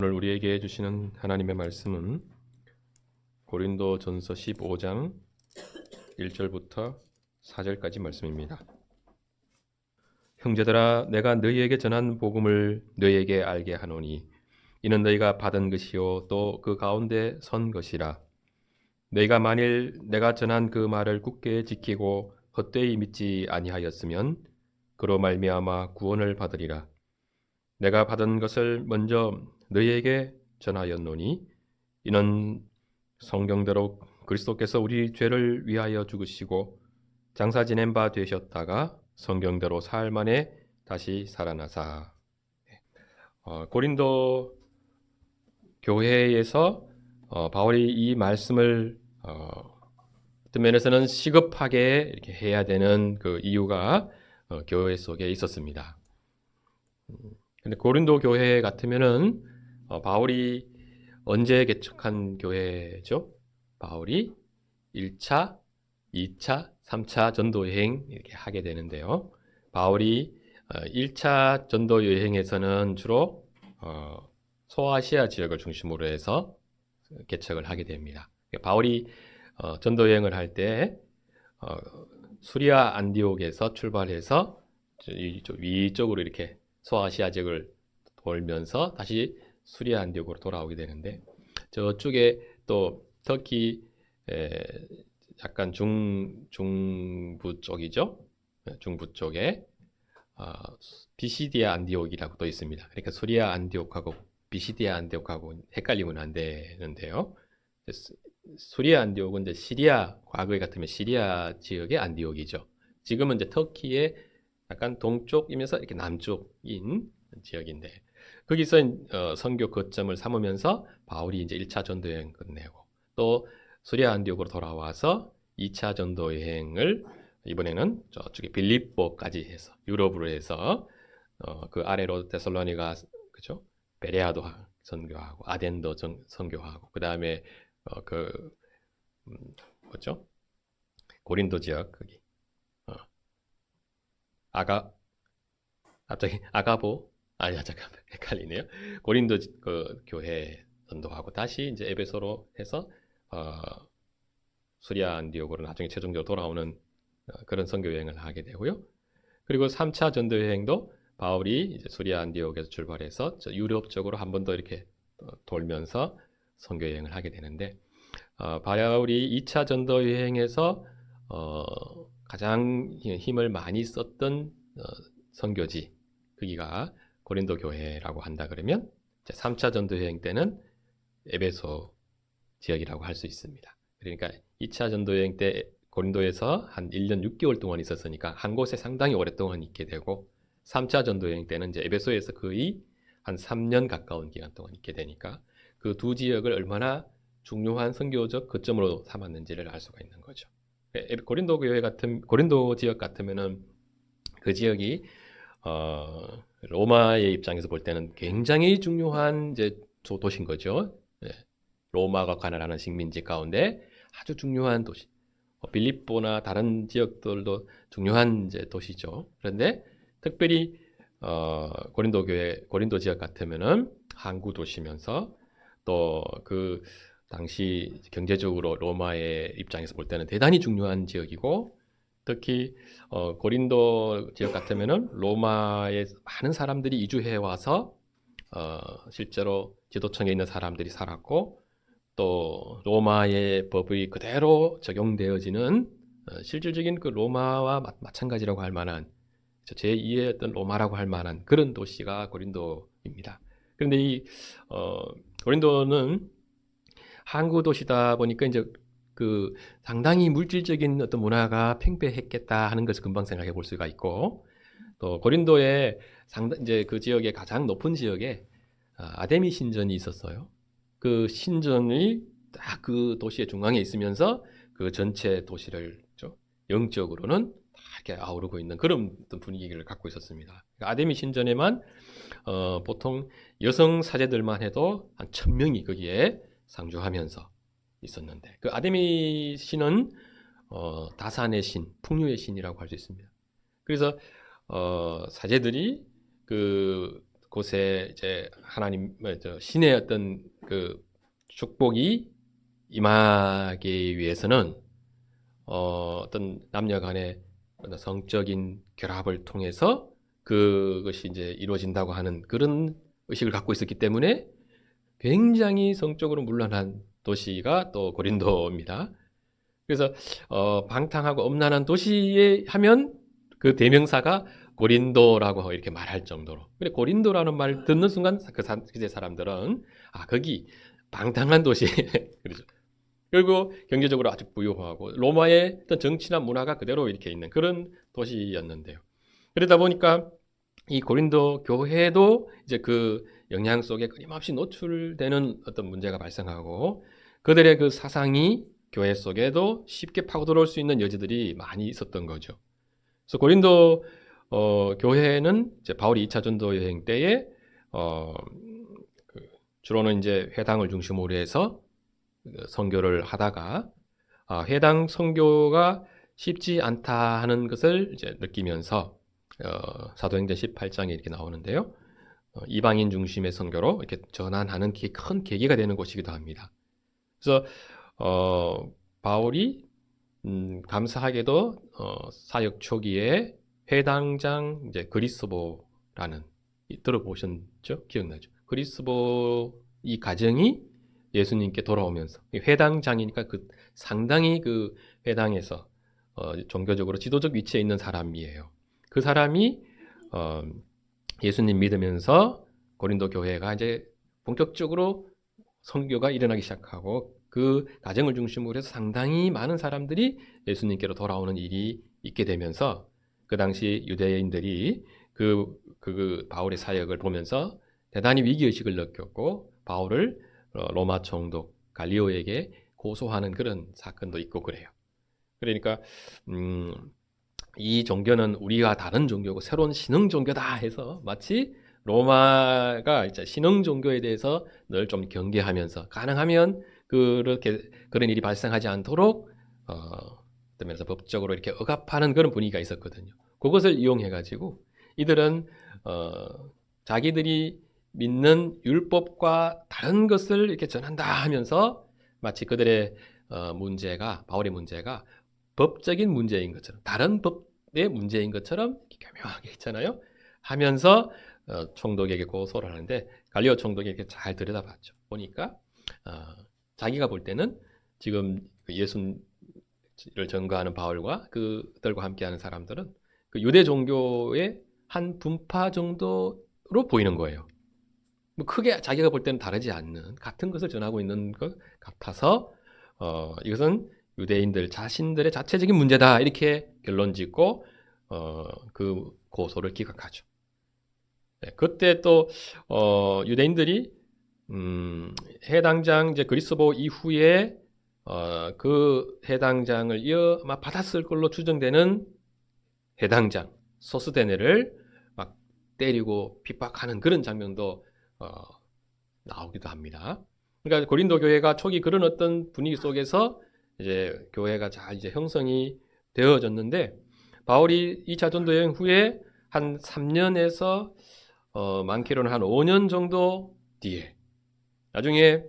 오늘 우리에게 주시는 하나님의 말씀은 고린도전서 15장 1절부터 4절까지 말씀입니다. 형제들아, 내가 너희에게 전한 복음을 너희에게 알게 하노니 이는 너희가 받은 것이요 또 그 가운데 선 것이라. 너희가 만일 내가 전한 그 말을 굳게 지키고 헛되이 믿지 아니하였으면 그로 말미암아 구원을 받으리라. 내가 받은 것을 먼저 너희에게 전하였노니 이는 성경대로 그리스도께서 우리 죄를 위하여 죽으시고 장사 지낸 바 되셨다가 성경대로 사흘 만에 다시 살아나사. 고린도 교회에서 바울이 이 말씀을 어떤 면에서는 시급하게 이렇게 해야 되는 그 이유가 교회 속에 있었습니다. 근데 고린도 교회 같으면은 바울이 언제 개척한 교회죠? 바울이 1차, 2차, 3차 전도 여행 이렇게 하게 되는데요. 바울이 1차 전도 여행에서는 주로 소아시아 지역을 중심으로 해서 개척을 하게 됩니다. 바울이 전도 여행을 할 때 수리아 안디옥에서 출발해서 위쪽으로 이렇게 소아시아 지역을 돌면서 다시 수리아 안디옥으로 돌아오게 되는데, 저쪽에 또 터키 약간 중부 쪽이죠. 중부 쪽에 비시디아 안디옥이라고 또 있습니다. 그러니까 수리아 안디옥하고 비시디아 안디옥하고 헷갈리면 안 되는데요. 수리아 안디옥은 이제 시리아, 과거에 같으면 시리아 지역의 안디옥이죠. 지금은 이제 터키의 약간 동쪽이면서 이렇게 남쪽인 지역인데, 거기서 선교 거점을 삼으면서 바울이 이제 1차 전도 여행 끝내고 또 수리아 안디옥으로 돌아와서 2차 전도 여행을 이번에는 저쪽에 빌립보까지 해서 유럽으로 해서 그 아래로 데살로니가, 그죠? 베레아도 선교하고 아덴도 선교하고 그 다음에 뭐죠? 고린도 지역 거기 갑자기 아가보, 아니야, 잠깐 헷갈리네요. 고린도 그 교회 전도하고 다시 이제 에베소로 해서 수리아 안디옥으로 나중에 최종적으로 돌아오는 그런 선교 여행을 하게 되고요. 그리고 3차 전도 여행도 바울이 이제 수리아 안디옥에서 출발해서 유럽 쪽으로 한 번 더 이렇게 돌면서 선교 여행을 하게 되는데, 바울이 2차 전도 여행에서 가장 힘을 많이 썼던 선교지, 거기가 고린도 교회라고 한다 그러면 3차 전도 여행 때는 에베소 지역이라고 할 수 있습니다. 그러니까 2차 전도 여행 때 고린도에서 한 1년 6개월 동안 있었으니까 한 곳에 상당히 오랫동안 있게 되고, 3차 전도 여행 때는 이제 에베소에서 거의 한 3년 가까운 기간 동안 있게 되니까 그 두 지역을 얼마나 중요한 선교적 거점으로 삼았는지를 알 수가 있는 거죠. 고린도 지역 같으면은 그 지역이 로마의 입장에서 볼 때는 굉장히 중요한 이제 도시인 거죠. 네. 로마가 관할하는 식민지 가운데 아주 중요한 도시. 빌립보나 다른 지역들도 중요한 이제 도시죠. 그런데 특별히 고린도 지역 같으면은 항구 도시면서 또 그 당시 경제적으로 로마의 입장에서 볼 때는 대단히 중요한 지역이고, 특히 고린도 지역 같으면은 로마에 많은 사람들이 이주해 와서 실제로 지도층에 있는 사람들이 살았고, 또 로마의 법이 그대로 적용되어지는 실질적인 그 로마와 마찬가지라고 할 만한 제2의 어떤 로마라고 할 만한 그런 도시가 고린도입니다. 그런데 이 고린도는 항구 도시다 보니까 이제 그 상당히 물질적인 어떤 문화가 팽배했겠다 하는 것을 금방 생각해 볼 수가 있고, 또 고린도의 이제 그 지역의 가장 높은 지역에 아데미 신전이 있었어요. 그 신전이 딱 그 도시의 중앙에 있으면서 그 전체 도시를 영적으로는 이렇게 아우르고 있는 그런 어떤 분위기를 갖고 있었습니다. 아데미 신전에만 보통 여성 사제들만 해도 한 1000명이 거기에 상주하면서 있었는데, 그 아데미 신은 다산의 신, 풍류의 신이라고 할 수 있습니다. 그래서 사제들이 그 곳에 이제 하나님 신의 어떤 그 축복이 임하기 위해서는 어떤 남녀 간의 어떤 성적인 결합을 통해서 그것이 이제 이루어진다고 하는 그런 의식을 갖고 있었기 때문에 굉장히 성적으로 문란한 도시가 또 고린도입니다. 그래서 방탕하고 엄란한 도시에 하면 그 대명사가 고린도라고 이렇게 말할 정도로. 근데 고린도라는 말 듣는 순간 그 시대 사람들은 거기 방탕한 도시 그렇죠. 그리고 경제적으로 아주 부유하고 로마의 어떤 정치나 문화가 그대로 이렇게 있는 그런 도시였는데요. 그러다 보니까 이 고린도 교회도 이제 그 영향 속에 끊임없이 노출되는 어떤 문제가 발생하고 그들의 그 사상이 교회 속에도 쉽게 파고들어올 수 있는 여지들이 많이 있었던 거죠. 그래서 고린도 교회는 이제 바울이 2차 전도 여행 때에 주로는 이제 회당을 중심으로 해서 선교를 하다가 회당 선교가 쉽지 않다 하는 것을 이제 느끼면서 사도행전 18장에 이렇게 나오는데요. 이방인 중심의 선교로 이렇게 전환하는 큰 계기가 되는 곳이기도 합니다. 그래서 바울이 감사하게도 사역 초기에 회당장 이제 그리스보라는 들어보셨죠? 기억나죠? 그리스보 이 가정이 예수님께 돌아오면서 회당장이니까 그 상당히 그 회당에서 종교적으로 지도적 위치에 있는 사람이에요. 그 사람이 예수님 믿으면서 고린도 교회가 이제 본격적으로 선교가 일어나기 시작하고 그 가정을 중심으로 해서 상당히 많은 사람들이 예수님께로 돌아오는 일이 있게 되면서 그 당시 유대인들이 그 바울의 사역을 보면서 대단히 위기의식을 느꼈고 바울을 로마 총독 갈리오에게 고소하는 그런 사건도 있고 그래요. 그러니까 이 종교는 우리와 다른 종교고 새로운 신흥 종교다 해서 마치 로마가 이제 신흥 종교에 대해서 늘 좀 경계하면서 가능하면 그런 일이 발생하지 않도록 그러면서 법적으로 이렇게 억압하는 그런 분위기가 있었거든요. 그것을 이용해 가지고 이들은 자기들이 믿는 율법과 다른 것을 이렇게 전한다 하면서 마치 그들의 문제가 바울의 문제가 법적인 문제인 것처럼 다른 법의 문제인 것처럼 교묘하게 있잖아요. 하면서 총독에게 고소를 하는데 갈리오 총독이 이렇게 잘 들여다봤죠. 보니까 자기가 볼 때는 지금 예수를 전거하는 바울과 그들과 함께하는 사람들은 그 유대 종교의 한 분파 정도로 보이는 거예요. 뭐 크게 자기가 볼 때는 다르지 않는 같은 것을 전하고 있는 것 같아서 이것은 유대인들 자신들의 자체적인 문제다 이렇게 결론짓고 그 고소를 기각하죠. 네, 그때 또 유대인들이 해당장 이제 그리스보 이후에 그 해당장을 아마 받았을 걸로 추정되는 해당장 소스데네를 막 때리고 핍박하는 그런 장면도 나오기도 합니다. 그러니까 고린도 교회가 초기 그런 어떤 분위기 속에서 이제 교회가 잘 이제 형성이 되어졌는데 바울이 2차 전도 여행 후에 한 3년에서 많게로는 한 5년 정도 뒤에 나중에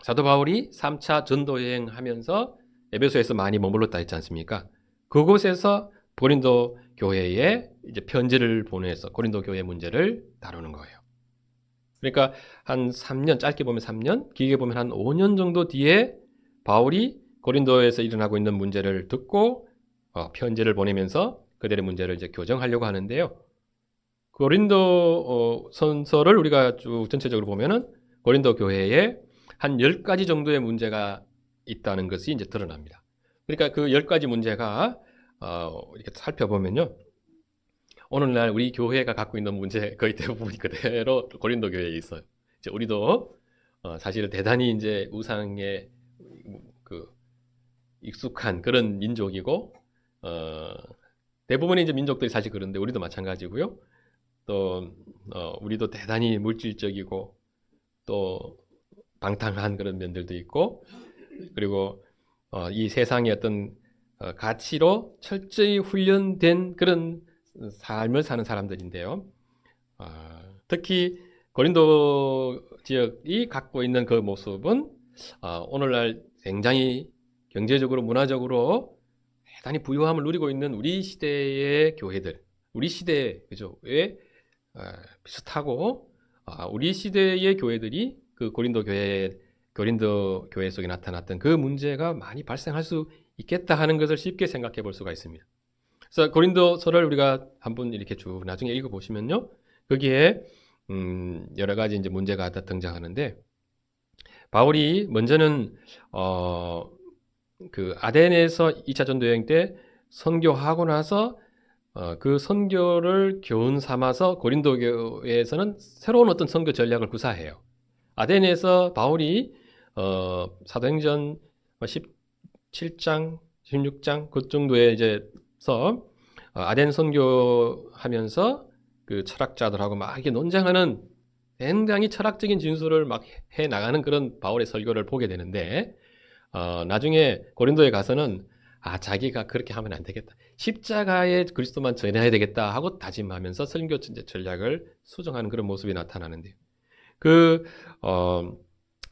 사도 바울이 3차 전도 여행하면서 에베소에서 많이 머물렀다 했지 않습니까? 그곳에서 고린도 교회에 이제 편지를 보내서 고린도 교회 문제를 다루는 거예요. 그러니까 한 3년, 짧게 보면 3년, 길게 보면 한 5년 정도 뒤에 바울이 고린도에서 일어나고 있는 문제를 듣고 편지를 보내면서 그들의 문제를 이제 교정하려고 하는데요. 고린도 선서를 우리가 쭉 전체적으로 보면은 고린도 교회에 한 10가지 정도의 문제가 있다는 것이 이제 드러납니다. 그러니까 그 10가지 문제가 이렇게 살펴보면요. 오늘날 우리 교회가 갖고 있는 문제 거의 대부분이 그대로 고린도 교회에 있어요. 이제 우리도 사실 대단히 이제 우상에 익숙한 그런 민족이고 대부분의 이제 민족들이 사실 그런데 우리도 마찬가지고요. 또 우리도 대단히 물질적이고 또 방탕한 그런 면들도 있고 그리고 이 세상의 어떤 가치로 철저히 훈련된 그런 삶을 사는 사람들인데요. 특히 고린도 지역이 갖고 있는 그 모습은 오늘날 굉장히 경제적으로 문화적으로 대단히 부유함을 누리고 있는 우리 시대의 교회들, 우리 시대 그죠? 왜 비슷하고 우리 시대의 교회들이 그 고린도 교회 속에 나타났던 그 문제가 많이 발생할 수 있겠다 하는 것을 쉽게 생각해 볼 수가 있습니다. 그래서 고린도서를 우리가 한번 이렇게 쭉 나중에 읽어 보시면요, 거기에 여러 가지 이제 문제가 다 등장하는데, 바울이 먼저는 그 아덴에서 2차 전도 여행 때 선교하고 나서 그 선교를 교훈 삼아서 고린도 교회에서는 새로운 어떤 선교 전략을 구사해요. 아덴에서 바울이 사도행전 17장, 16장 그 정도에 이제서 아덴 선교하면서 그 철학자들하고 막 이렇게 논쟁하는 굉장히 철학적인 진술을 막 해 나가는 그런 바울의 설교를 보게 되는데, 나중에 고린도에 가서는 자기가 그렇게 하면 안 되겠다, 십자가의 그리스도만 전해야 되겠다 하고 다짐하면서 선교 전략을 수정하는 그런 모습이 나타나는데,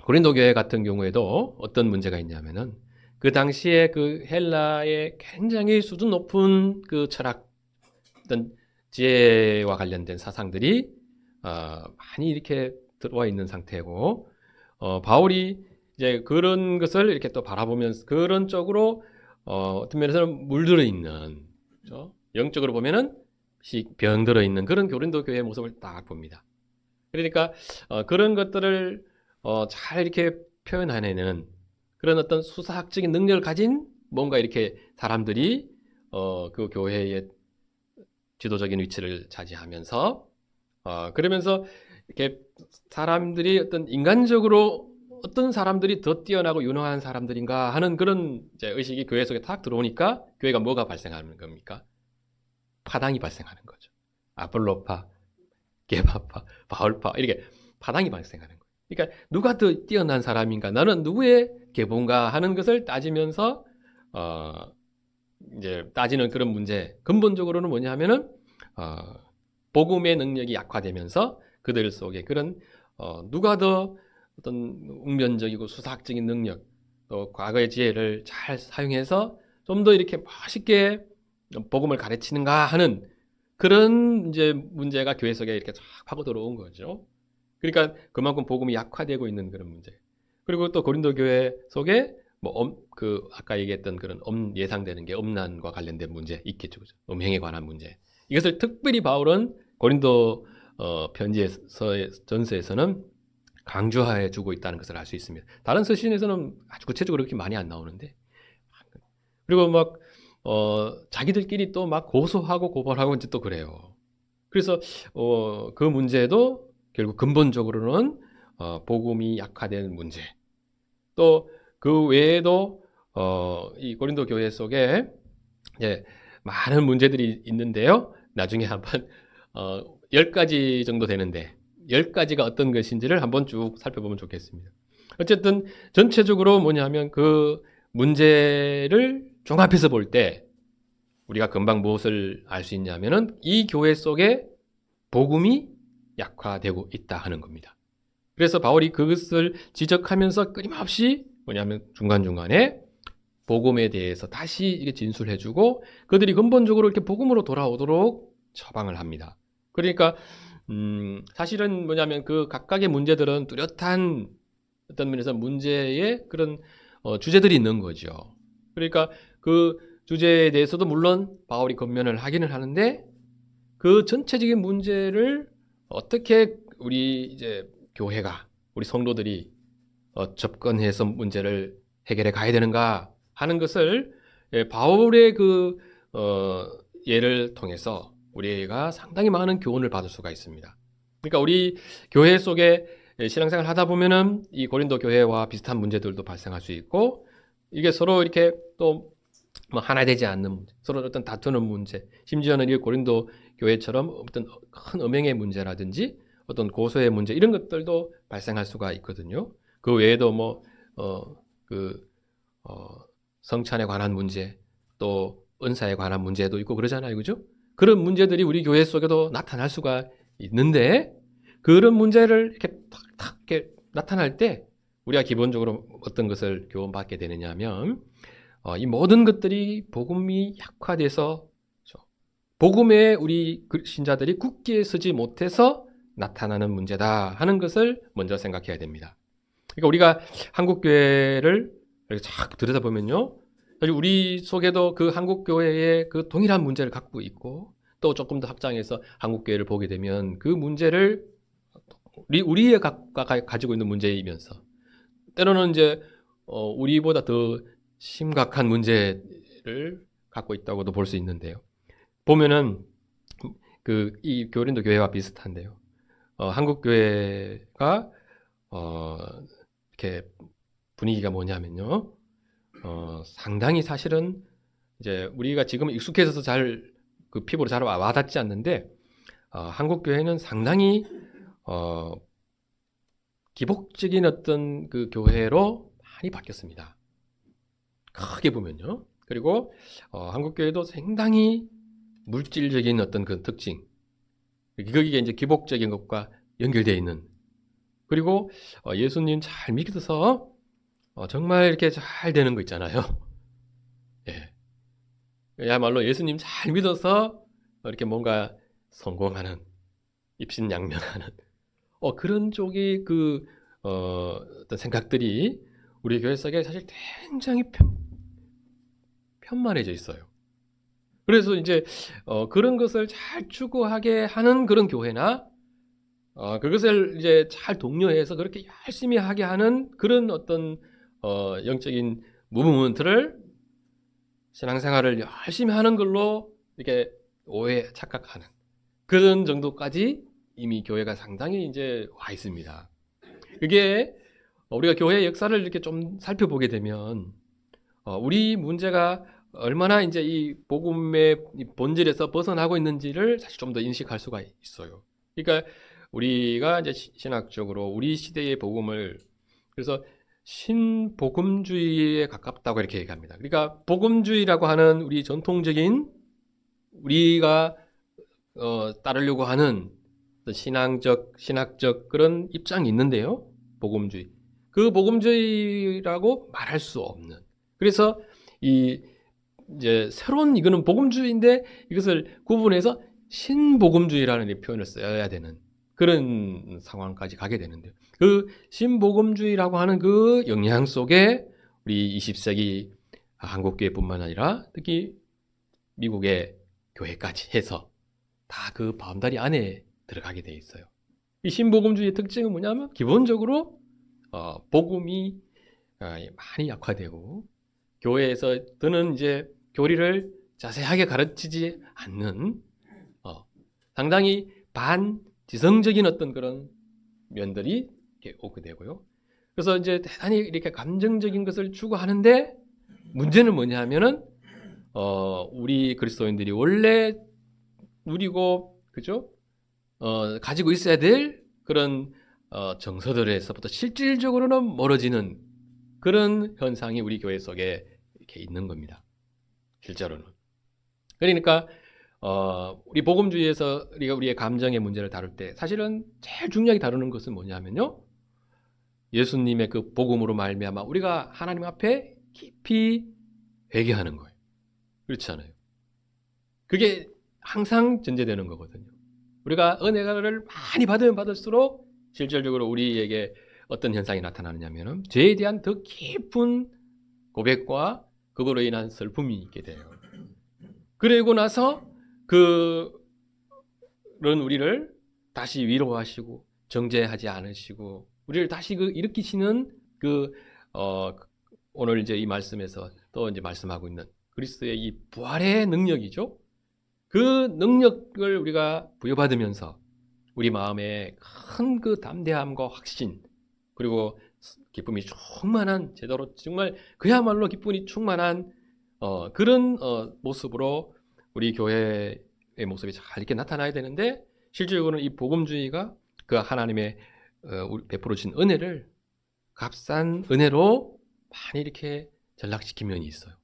고린도 교회 같은 경우에도 어떤 문제가 있냐면은 그 당시에 그 헬라의 굉장히 수준 높은 그 철학 어떤 지혜와 관련된 사상들이 많이 이렇게 들어와 있는 상태고, 바울이 이제 그런 것을 이렇게 또 바라보면서 그런 쪽으로 어떤 면에서는 물들어 있는, 그렇죠? 영적으로 보면은 병들어 있는 그런 고린도 교회의 모습을 딱 봅니다. 그러니까 그런 것들을 잘 이렇게 표현해내는 그런 어떤 수사학적인 능력을 가진 뭔가 이렇게 사람들이 그 교회의 지도적인 위치를 차지하면서 그러면서 이렇게 사람들이 어떤 인간적으로 어떤 사람들이 더 뛰어나고 유능한 사람들인가 하는 그런 이제 의식이 교회 속에 탁 들어오니까 교회가 뭐가 발생하는 겁니까? 파당이 발생하는 거죠. 아볼로파, 게바파, 바울파 이렇게 파당이 발생하는 거예요. 그러니까 누가 더 뛰어난 사람인가, 나는 누구의 계보인가 하는 것을 따지면서 이제 따지는 그런 문제, 근본적으로는 뭐냐 하면은 복음의 능력이 약화되면서 그들 속에 그런 누가 더 어떤 웅변적이고 수사학적인 능력, 또 과거의 지혜를 잘 사용해서 좀 더 이렇게 멋있게 복음을 가르치는가 하는 그런 이제 문제가 교회 속에 이렇게 쫙 파고 들어온 거죠. 그러니까 그만큼 복음이 약화되고 있는 그런 문제. 그리고 또 고린도 교회 속에 그 아까 얘기했던 그런 예상되는 게 음란과 관련된 문제 있겠죠, 그죠? 음행에 관한 문제. 이것을 특별히 바울은 고린도 전서에서는 강조해 주고 있다는 것을 알 수 있습니다. 다른 서신에서는 아주 구체적으로 그렇게 많이 안 나오는데, 그리고 막 자기들끼리 또 막 고소하고 고발하고 이제 또 그래요. 그래서 그 문제도 결국 근본적으로는 복음이 약화된 문제. 또 그 외에도 이 고린도 교회 속에 이제 많은 문제들이 있는데요. 나중에 한번 10가지 정도 되는데 10가지가 어떤 것인지를 한번 쭉 살펴보면 좋겠습니다. 어쨌든 전체적으로 뭐냐면 그 문제를 종합해서 볼 때 우리가 금방 무엇을 알 수 있냐면은 이 교회 속에 복음이 약화되고 있다 하는 겁니다. 그래서 바울이 그것을 지적하면서 끊임없이 뭐냐면 중간중간에 복음에 대해서 다시 이게 진술해주고 그들이 근본적으로 이렇게 복음으로 돌아오도록 처방을 합니다. 그러니까 사실은 뭐냐면 그 각각의 문제들은 뚜렷한 어떤 면에서 문제의 그런 주제들이 있는 거죠. 그러니까 그 주제에 대해서도 물론 바울이 권면을 하기는 하는데 그 전체적인 문제를 어떻게 우리 이제 교회가 우리 성도들이 접근해서 문제를 해결해 가야 되는가 하는 것을 바울의 그 예를 통해서 우리가 상당히 많은 교훈을 받을 수가 있습니다. 그러니까 우리 교회 속에 신앙생활 하다 보면은 이 고린도 교회와 비슷한 문제들도 발생할 수 있고 이게 서로 이렇게 또 뭐 하나 되지 않는 문제, 서로 어떤 다투는 문제, 심지어는 이 고린도 교회처럼 어떤 큰 음행의 문제라든지 어떤 고소의 문제 이런 것들도 발생할 수가 있거든요. 그 외에도 성찬에 관한 문제, 또 은사에 관한 문제도 있고 그러잖아요, 그죠? 그런 문제들이 우리 교회 속에도 나타날 수가 있는데 그런 문제를 이렇게 탁탁 이렇게 나타날 때 우리가 기본적으로 어떤 것을 교훈받게 되느냐면 이 모든 것들이 복음이 약화돼서 복음에 우리 신자들이 굳게 서지 못해서 나타나는 문제다 하는 것을 먼저 생각해야 됩니다. 그러니까 우리가 한국교회를 이렇게 쫙 들여다보면요, 사실 우리 속에도 그 한국교회의 그 동일한 문제를 갖고 있고, 또 조금 더 확장해서 한국교회를 보게 되면 그 문제를 우리가 가지고 있는 문제이면서 때로는 이제 우리보다 더 심각한 문제를 갖고 있다고도 볼 수 있는데요. 보면은 이 고린도 교회와 비슷한데요. 한국 교회가 이렇게 분위기가 뭐냐면요. 상당히 사실은 이제 우리가 지금 익숙해져서 잘 그 피부로 잘 와닿지 않는데 한국 교회는 상당히 기복적인 어떤 그 교회로 많이 바뀌었습니다. 크게 보면요. 그리고 한국 교회도 상당히 물질적인 어떤 그 특징, 거기에 이제 기복적인 것과 연결되어 있는, 그리고 예수님 잘 믿어서 정말 이렇게 잘 되는 거 있잖아요. 예. 야말로 예수님 잘 믿어서 이렇게 뭔가 성공하는, 입신양명하는 그런 쪽이 어떤 생각들이 우리 교회 속에 사실 굉장히 편만해져 있어요. 그래서 이제 그런 것을 잘 추구하게 하는 그런 교회나 그것을 이제 잘 독려해서 그렇게 열심히 하게 하는 그런 어떤 영적인 무브먼트를, 신앙생활을 열심히 하는 걸로 이렇게 착각하는 그런 정도까지 이미 교회가 상당히 이제 와 있습니다. 그게 우리가 교회의 역사를 이렇게 좀 살펴보게 되면 우리 문제가 얼마나 이제 이 복음의 본질에서 벗어나고 있는지를 사실 좀 더 인식할 수가 있어요. 그러니까 우리가 이제 신학적으로 우리 시대의 복음을, 그래서 신복음주의에 가깝다고 이렇게 얘기합니다. 그러니까 복음주의라고 하는 우리 전통적인 우리가 따르려고 하는 신학적 그런 입장이 있는데요. 복음주의. 그 복음주의라고 말할 수 없는. 그래서 이제 새로운, 이거는 복음주의인데 이것을 구분해서 신복음주의라는 표현을 써야 되는 그런 상황까지 가게 되는데요. 그 신복음주의라고 하는 그 영향 속에 우리 20세기 한국교회뿐만 아니라 특히 미국의 교회까지 해서 다 그 바운다리 안에 들어가게 돼 있어요. 이 신복음주의의 특징은 뭐냐면 기본적으로 복음이 많이 약화되고 교회에서는 이제 교리를 자세하게 가르치지 않는 상당히 반지성적인 어떤 그런 면들이 이렇게 오게 되고요. 그래서 이제 대단히 이렇게 감정적인 것을 추구하는데 문제는 뭐냐 하면은 우리 그리스도인들이 원래 누리고, 그죠? 가지고 있어야 될 그런 정서들에서부터 실질적으로는 멀어지는 그런 현상이 우리 교회 속에 이렇게 있는 겁니다. 실제로는. 그러니까 우리 복음주의에서 우리의 감정의 문제를 다룰 때 사실은 제일 중요하게 다루는 것은 뭐냐면요, 예수님의 그 복음으로 말미암아 우리가 하나님 앞에 깊이 회개하는 거예요. 그렇지 않아요? 그게 항상 전제되는 거거든요. 우리가 은혜를 많이 받으면 받을수록 실질적으로 우리에게 어떤 현상이 나타나느냐면 죄에 대한 더 깊은 고백과 그거로 인한 슬픔이 있게 돼요. 그리고 나서 그런 우리를 다시 위로하시고 정죄하지 않으시고 우리를 다시 일으키시는 오늘 이제 이 말씀에서 또 이제 말씀하고 있는 그리스도의 이 부활의 능력이죠. 그 능력을 우리가 부여받으면서 우리 마음에 큰 그 담대함과 확신, 그리고 기쁨이 충만한, 제대로 정말 그야말로 기쁨이 충만한 그런 모습으로 우리 교회의 모습이 잘 이렇게 나타나야 되는데, 실질적으로는 이 복음주의가 그 하나님의 베풀어 주신 은혜를 값싼 은혜로 많이 이렇게 전락시킨 면이 있어요.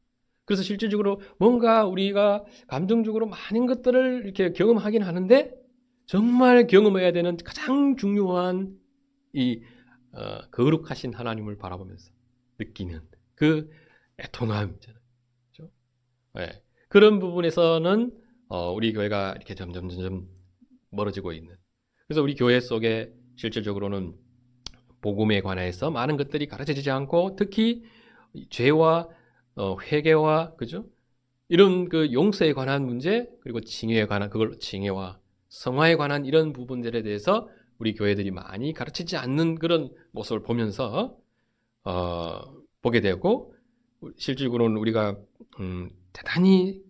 그래서 실질적으로 뭔가 우리가 감정적으로 많은 것들을 이렇게 경험하긴 하는데 정말 경험해야 되는 가장 중요한 이 거룩하신 하나님을 바라보면서 느끼는 그 애통함 있잖아요. 그렇죠? 네. 그런 부분에서는 우리 교회가 이렇게 점점 멀어지고 있는. 그래서 우리 교회 속에 실질적으로는 복음에 관해서 많은 것들이 가르쳐지지 않고 특히 죄와 회개와 그죠? 이런 그 용서에 관한 문제 그리고 징회에 관한 그걸 징회와 성화에 관한 이런 부분들에 대해서 우리 교회들이 많이 가르치지 않는 그런 모습을 보면서 보게 되고 실질적으로는 우리가 대단히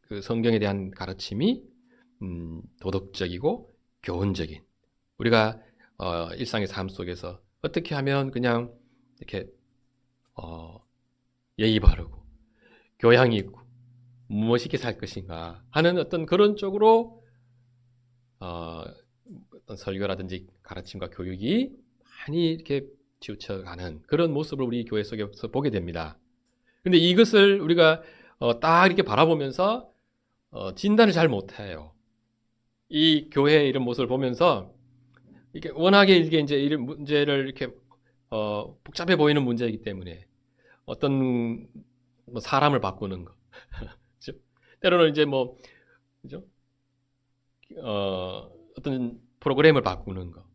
그 성경에 대한 가르침이 도덕적이고 교훈적인 우리가 일상의 삶 속에서 어떻게 하면 그냥 이렇게 예의 바르고 교양이 있고 무엇이게 살 것인가 하는 어떤 그런 쪽으로 어떤 설교라든지 가르침과 교육이 많이 이렇게 치우쳐가는 그런 모습을 우리 교회 속에서 보게 됩니다. 근데 이것을 우리가 딱 이렇게 바라보면서 진단을 잘 못해요. 이 교회의 이런 모습을 보면서 이게 워낙에 이제 이런 문제를 이렇게 복잡해 보이는 문제이기 때문에 어떤 뭐 사람을 바꾸는 거, 그죠? 때로는 이제 뭐 그죠? 어떤 프로그램을 바꾸는 거,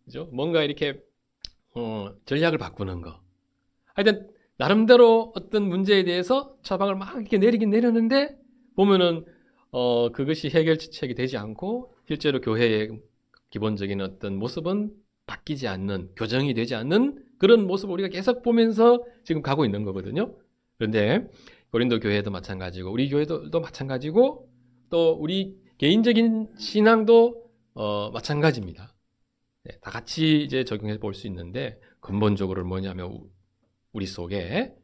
그죠? 뭔가 이렇게 전략을 바꾸는 거. 하여튼 나름대로 어떤 문제에 대해서 처방을 막 이렇게 내리긴 내렸는데 보면은 그것이 해결책이 되지 않고 실제로 교회의 기본적인 어떤 모습은 바뀌지 않는, 교정이 되지 않는 그런 모습을 우리가 계속 보면서 지금 가고 있는 거거든요. 그런데 고린도 교회도 마찬가지고 우리 교회도 마찬가지고 또 우리 개인적인 신앙도 마찬가지입니다. 네, 다 같이 이제 적용해 볼 수 있는데 근본적으로 뭐냐면 우리 속에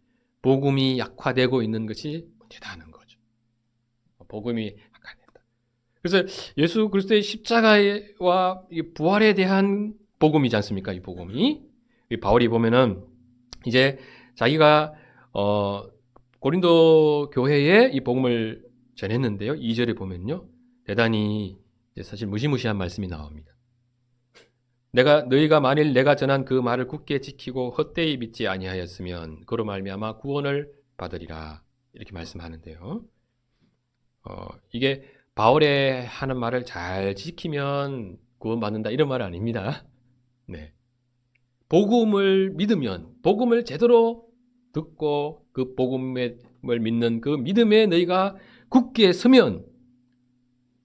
복음이 약화되고 있는 것이 문제다는 거죠. 복음이 약화된다. 그래서 예수 그리스도의 십자가와 부활에 대한 복음이지 않습니까? 이 복음이 바울이 보면은 이제 자기가 고린도 교회에 이 복음을 전했는데요. 2절에 보면요. 대단히 사실 무시무시한 말씀이 나옵니다. 너희가 만일 내가 전한 그 말을 굳게 지키고 헛되이 믿지 아니하였으면 그로 말미암아 구원을 받으리라 이렇게 말씀하는데요. 이게 바울의 하는 말을 잘 지키면 구원받는다 이런 말은 아닙니다. 네. 복음을 믿으면 복음을 제대로 듣고 그 복음을 믿는 그 믿음에 너희가 굳게 서면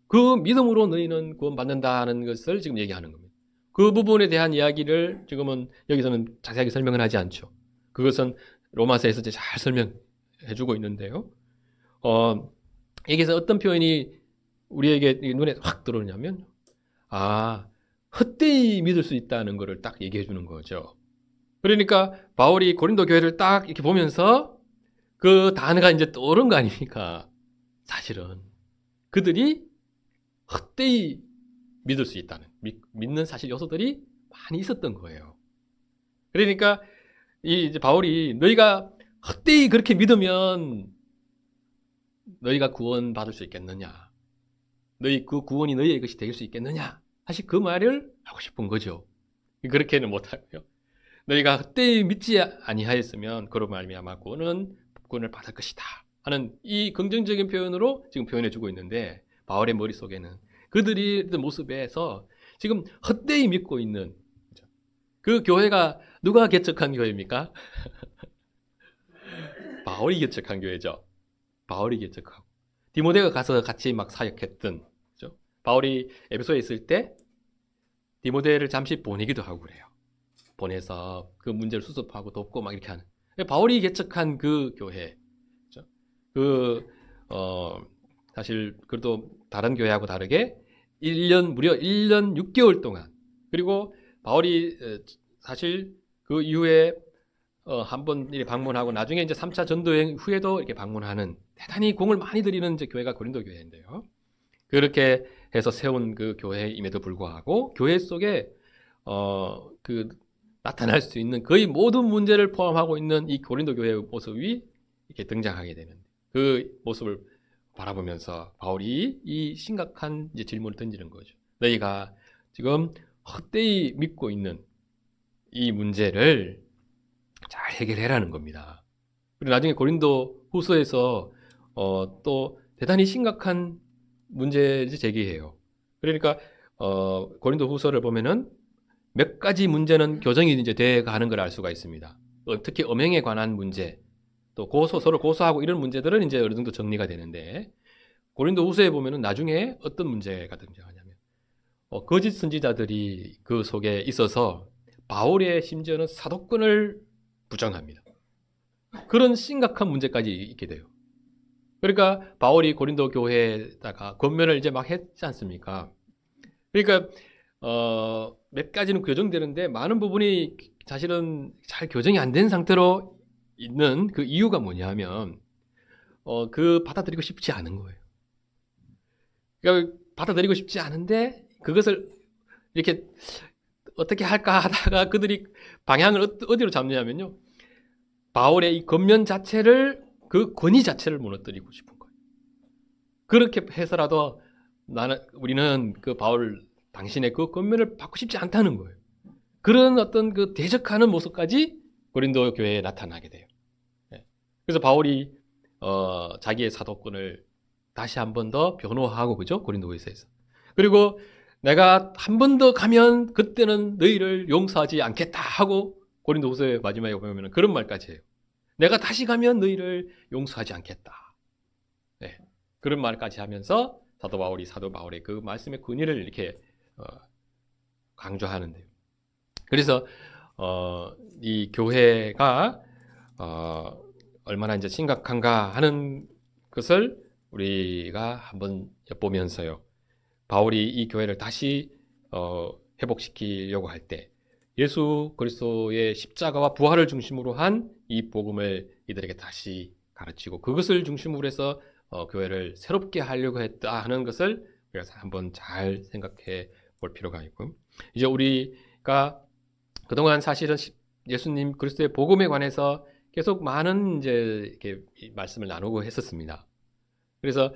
그 믿음으로 너희는 구원받는다는 것을 지금 얘기하는 겁니다. 그 부분에 대한 이야기를 지금은 여기서는 자세하게 설명은 하지 않죠. 그것은 로마서에서 잘 설명해주고 있는데요. 여기서 어떤 표현이 우리에게 눈에 확 들어오냐면 헛되이 믿을 수 있다는 것을 딱 얘기해 주는 거죠. 그러니까 바울이 고린도 교회를 딱 이렇게 보면서 그 단어가 이제 떠오른 거 아닙니까? 사실은 그들이 헛되이 믿을 수 있다는 믿는 사실 요소들이 많이 있었던 거예요. 그러니까 이제 바울이 너희가 헛되이 그렇게 믿으면 너희가 구원받을 수 있겠느냐? 너희 그 구원이 너희의 것이 될 수 있겠느냐? 사실 그 말을 하고 싶은 거죠. 그렇게는 못하고요. 너희가 헛되이 믿지 아니하였으면 그로 말미암아 구원을 받을 것이다 하는 이 긍정적인 표현으로 지금 표현해주고 있는데 바울의 머릿속에는 그들이 모습에서 지금 헛되이 믿고 있는 그 교회가 누가 개척한 교회입니까? 바울이 개척한 교회죠. 바울이 개척하고 디모데가 가서 같이 막 사역했던 그렇죠? 바울이 에베소에 있을 때 디모데를 잠시 보내기도 하고 그래요. 보내서 그 문제를 수습하고 돕고 막 이렇게 하는 바울이 개척한 그 교회 그렇죠? 사실 그래도 다른 교회하고 다르게 무려 1년 6개월 동안 그리고 바울이 사실 그 이후에 한번 방문하고 나중에 이제 3차 전도여행 후에도 이렇게 방문하는 대단히 공을 많이 들이는 이제 교회가 고린도 교회인데요. 그렇게 해서 세운 그 교회임에도 불구하고 교회 속에 그 나타날 수 있는 거의 모든 문제를 포함하고 있는 이 고린도 교회의 모습이 이렇게 등장하게 되는 그 모습을 바라보면서 바울이 이 심각한 이제 질문을 던지는 거죠. 너희가 지금 헛되이 믿고 있는 이 문제를 잘 해결해라는 겁니다. 그리고 나중에 고린도 후서에서 또 대단히 심각한 문제를 제기해요. 그러니까 고린도 후서를 보면은 몇 가지 문제는 교정이 이제 돼 가는 걸 알 수가 있습니다. 특히 음행에 관한 문제, 또 서로 고소하고 이런 문제들은 이제 어느 정도 정리가 되는데, 고린도 후서에 보면은 나중에 어떤 문제가 등장하냐면, 거짓 선지자들이 그 속에 있어서 바울의 심지어는 사도권을 부정합니다. 그런 심각한 문제까지 있게 돼요. 그러니까 바울이 고린도 교회에다가 권면을 이제 막 했지 않습니까? 그러니까 몇 가지는 교정되는데 많은 부분이 사실은 잘 교정이 안 된 상태로 있는 그 이유가 뭐냐면 그 받아들이고 싶지 않은 거예요. 그러니까 받아들이고 싶지 않은데 그것을 이렇게 어떻게 할까 하다가 그들이 방향을 어디로 잡느냐면요, 바울의 이 권면 자체를, 그 권위 자체를 무너뜨리고 싶은 거예요. 그렇게 해서라도 우리는 그 바울 당신의 그 권면을 받고 싶지 않다는 거예요. 그런 어떤 그 대적하는 모습까지 고린도 교회에 나타나게 돼요. 그래서 바울이 자기의 사도권을 다시 한 번 더 변호하고, 그죠? 고린도후서에서. 그리고 내가 한 번 더 가면 그때는 너희를 용서하지 않겠다 하고 고린도후서의 마지막에 보면 그런 말까지 해요. 내가 다시 가면 너희를 용서하지 않겠다. 네. 그런 말까지 하면서 사도 바울의 그 말씀의 근위를 이렇게 강조하는데요. 그래서 이 교회가 얼마나 이제 심각한가 하는 것을 우리가 한번 엿보면서요, 바울이 이 교회를 다시 회복시키려고 할 때 예수 그리스도의 십자가와 부활을 중심으로 한 이 복음을 이들에게 다시 가르치고 그것을 중심으로 해서 교회를 새롭게 하려고 했다 하는 것을 우리가 한번 잘 생각해 볼 필요가 있고, 이제 우리가 그동안 사실은 예수님 그리스도의 복음에 관해서 계속 많은 이제 이렇게 말씀을 나누고 했었습니다. 그래서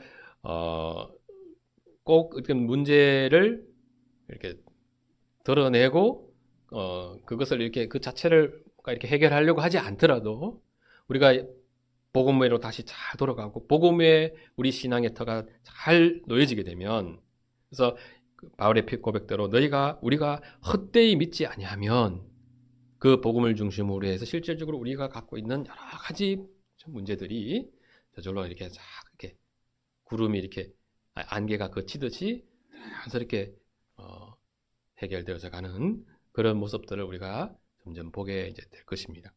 꼭 어떤 문제를 이렇게 드러내고 그것을 이렇게 그 자체를 이렇게 해결하려고 하지 않더라도 우리가 복음으로 다시 잘 돌아가고 복음에 우리 신앙의 터가 잘 놓여지게 되면, 그래서 바울의 고백대로 우리가 헛되이 믿지 아니하면 그 복음을 중심으로 해서 실질적으로 우리가 갖고 있는 여러 가지 문제들이 저절로 이렇게 쫙 이렇게 구름이 이렇게 안개가 그치듯이 자연스럽게 해결되어져 가는 그런 모습들을 우리가 점점 보게 이제 될 것입니다.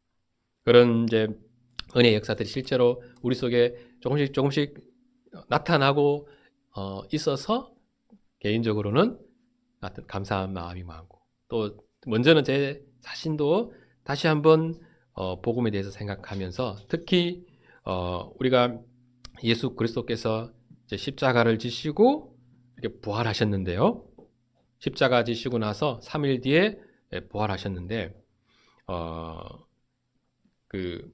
그런 이제 은혜의 역사들이 실제로 우리 속에 조금씩 나타나고 있어서 개인적으로는 감사한 마음이 많고, 또 먼저는 제 자신도 다시 한번 복음에 대해서 생각하면서, 특히 우리가 예수 그리스도께서 이제 십자가를 지시고 이렇게 부활하셨는데요. 십자가 지시고 나서 3일 뒤에 부활하셨는데 그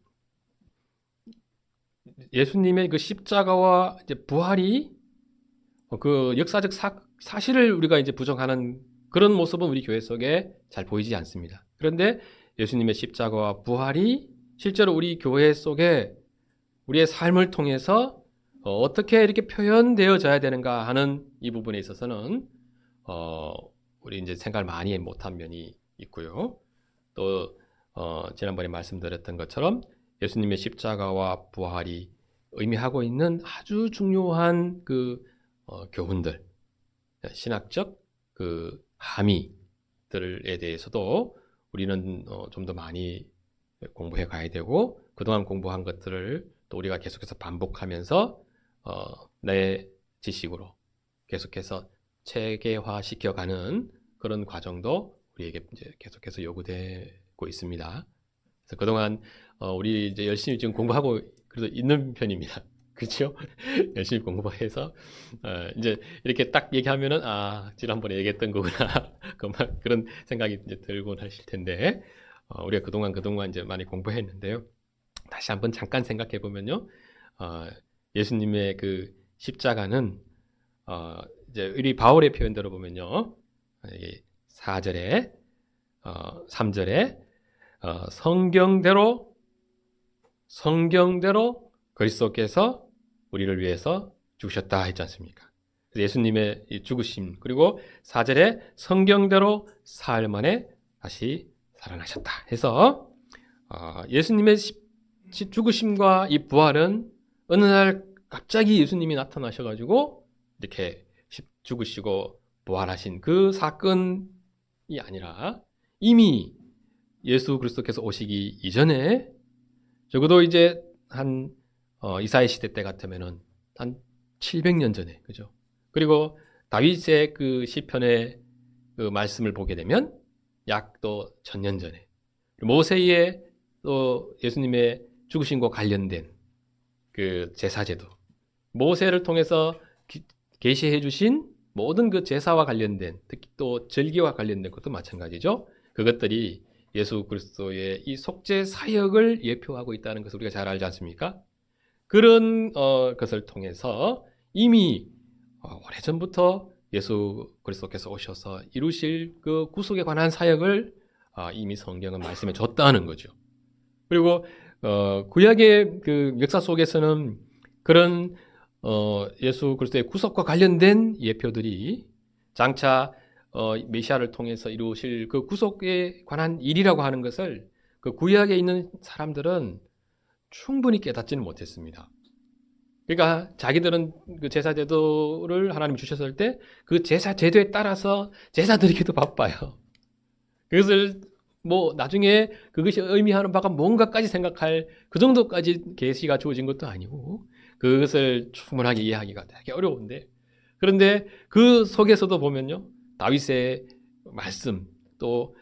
예수님의 그 십자가와 이제 부활이 그 역사적 사실을 우리가 이제 부정하는 그런 모습은 우리 교회 속에 잘 보이지 않습니다. 그런데 예수님의 십자가와 부활이 실제로 우리 교회 속에 우리의 삶을 통해서 어떻게 이렇게 표현되어져야 되는가 하는 이 부분에 있어서는 우리 이제 생각을 많이 못한 면이 있고요. 또 지난번에 말씀드렸던 것처럼 예수님의 십자가와 부활이 의미하고 있는 아주 중요한 그 교훈들, 신학적 그 함의들에 대해서도 우리는 좀 더 많이 공부해 가야 되고, 그동안 공부한 것들을 또 우리가 계속해서 반복하면서 내 지식으로 계속해서 체계화 시켜가는 그런 과정도 우리에게 이제 계속해서 요구되고 있습니다. 그래서 그동안 우리 이제 열심히 지금 공부하고 그래도 있는 편입니다. 그렇죠? 열심히 공부해서 이제 이렇게 딱 얘기하면은 지난번에 얘기했던 거구나 그런 생각이 이제 들곤 하실 텐데, 우리가 그동안 이제 많이 공부했는데요. 다시 한번 잠깐 생각해 보면요, 예수님의 그 십자가는 이제 우리 바울의 표현대로 보면요. 4절에 3절에 성경대로 그리스도께서 우리를 위해서 죽으셨다 했지 않습니까? 예수님의 이 죽으심, 그리고 4절에 성경대로 사흘 만에 다시 살아나셨다 해서 예수님의 죽으심과 이 부활은 어느 날 갑자기 예수님이 나타나셔가지고 이렇게 죽으시고 부활하신 그 사건이 아니라 이미 예수 그리스도께서 오시기 이전에 적어도 이제 한 이사야 시대 때 같으면은 한 700년 전에, 그죠? 그리고 다윗의 그 시편의 그 말씀을 보게 되면 약 또 1000년 전에, 모세의 또 예수님의 죽으심과 관련된 그 제사제도, 모세를 통해서 계시해 주신 모든 그 제사와 관련된, 특히 또 절기와 관련된 것도 마찬가지죠. 그것들이 예수 그리스도의 이 속죄 사역을 예표하고 있다는 것을 우리가 잘 알지 않습니까? 그런 것을 통해서 이미 오래전부터 예수 그리스도께서 오셔서 이루실 그 구속에 관한 사역을 이미 성경은 말씀해 줬다는 거죠. 그리고 구약의 그 역사 속에서는 그런 예수 그리스도의 구속과 관련된 예표들이 장차 메시아를 통해서 이루실 그 구속에 관한 일이라고 하는 것을 그 구약에 있는 사람들은 충분히 깨닫지는 못했습니다. 그러니까 자기들은 그 제사 제도를 하나님이 주셨을 때 그 제사 제도에 따라서 제사 드리기도 바빠요. 그것을 뭐 나중에 그것이 의미하는 바가 뭔가까지 생각할 그 정도까지 계시가 주어진 것도 아니고 그것을 충분하게 이해하기가 되게 어려운데, 그런데 그 속에서도 보면요, 다윗의 말씀 또